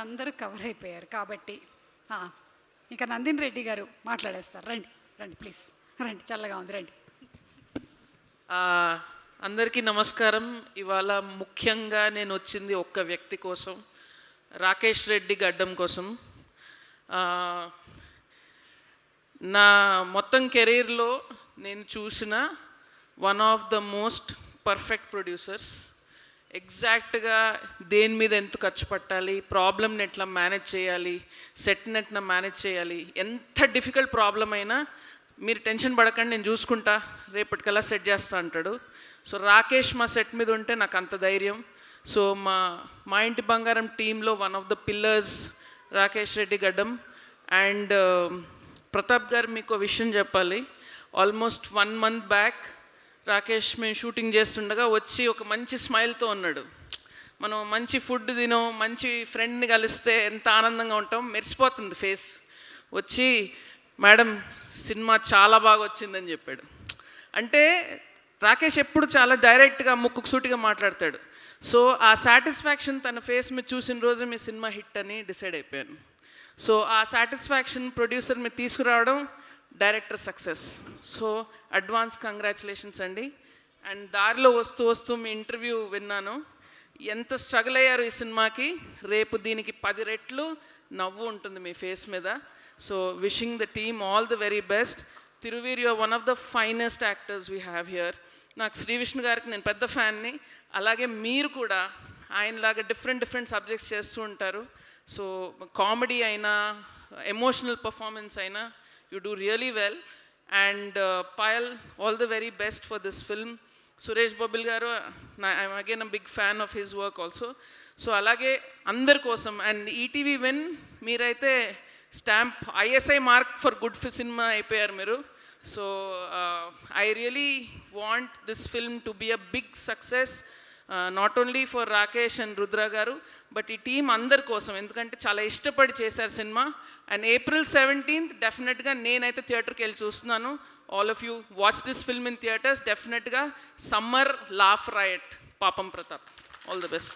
అందరూ కవర్ అయిపోయారు కాబట్టి ఇంకా నందిని రెడ్డి గారు మాట్లాడేస్తారు. రండి రండి ప్లీజ్ రండి, చల్లగా ఉంది రండి. అందరికీ నమస్కారం. ఇవాళ ముఖ్యంగా నేను వచ్చింది ఒక్క వ్యక్తి కోసం, రాకేష్ రెడ్డి గడ్డం కోసం. నా మొత్తం కెరీర్లో నేను చూసిన one of the most perfect producers. ఎగ్జాక్ట్గా దేని మీద ఎంత ఖర్చు పట్టాలి, ప్రాబ్లమ్ని ఎట్లా మేనేజ్ చేయాలి, సెట్ని ఎట్లా మేనేజ్ చేయాలి, ఎంత డిఫికల్ట్ ప్రాబ్లం అయినా మీరు టెన్షన్ పడకండి, నేను చూసుకుంటా, రేపటికల్లా సెట్ చేస్తా అంటాడు. సో రాకేష్ మా సెట్ మీద ఉంటే నాకు అంత ధైర్యం. సో మా ఇంటి బంగారం టీంలో one of the pillars Rakesh Reddy గడ్డం. అండ్ ప్రతాప్ గారు, మీకు విషయం చెప్పాలి. ఆల్మోస్ట్ 1 month బ్యాక్ రాకేష్ మేము షూటింగ్ చేస్తుండగా వచ్చి ఒక మంచి స్మైల్తో ఉన్నాడు. మనం మంచి ఫుడ్ తినో, మంచి ఫ్రెండ్ని కలిస్తే ఎంత ఆనందంగా ఉంటాం, మెరిసిపోతుంది ఫేస్. వచ్చి మేడం సినిమా చాలా బాగా వచ్చిందని చెప్పాడు. అంటే రాకేష్ ఎప్పుడు చాలా డైరెక్ట్గా ముక్కు సూటిగా మాట్లాడతాడు. సో ఆ సాటిస్ఫాక్షన్ తన ఫేస్ మీద చూసిన రోజు మీ సినిమా హిట్ అని డిసైడ్ అయిపోయాను. సో ఆ సాటిస్ఫాక్షన్ ప్రొడ్యూసర్ మీద తీసుకురావడం director success. So advance congratulations అండి. అండ్ దారిలో వస్తూ వస్తూ మీ ఇంటర్వ్యూ విన్నాను, ఎంత స్ట్రగుల్ అయ్యారు ఈ సినిమాకి. రేపు దీనికి 10 రెట్లు నవ్వు ఉంటుంది మీ ఫేస్ మీద. So wishing the team all the very best. Thiruveer, you are one of the finest actors we have here. నాకు శ్రీ విష్ణు గారికి నేను పెద్ద ఫ్యాన్ని. అలాగే మీరు కూడా ఆయనలాగా డిఫరెంట్ సబ్జెక్ట్స్ చేస్తూ ఉంటారు. సో కామెడీ అయినా, ఎమోషనల్ పర్ఫార్మెన్స్ అయినా, you do really well. And Payal, all the very best for this film. Suresh Babil garu, I'm again a big fan of his work also. So alage andar kosam, and ETV win meeraithe stamp ISI mark for good cinema ayipayar meru. So I really want this film to be a big success, not only for Rakesh and Rudra garu, but ఈ team అందరి కోసం, ఎందుకంటే చాలా ఇష్టపడి చేశారు cinema. And April 17th డెఫినెట్గా నేనైతే థియేటర్కి వెళ్ళి చూస్తున్నాను. All of you watch this film in theatres. డెఫినెట్గా సమ్మర్ లాఫ్ రాయట్, పాపం ప్రతాప్. All the best.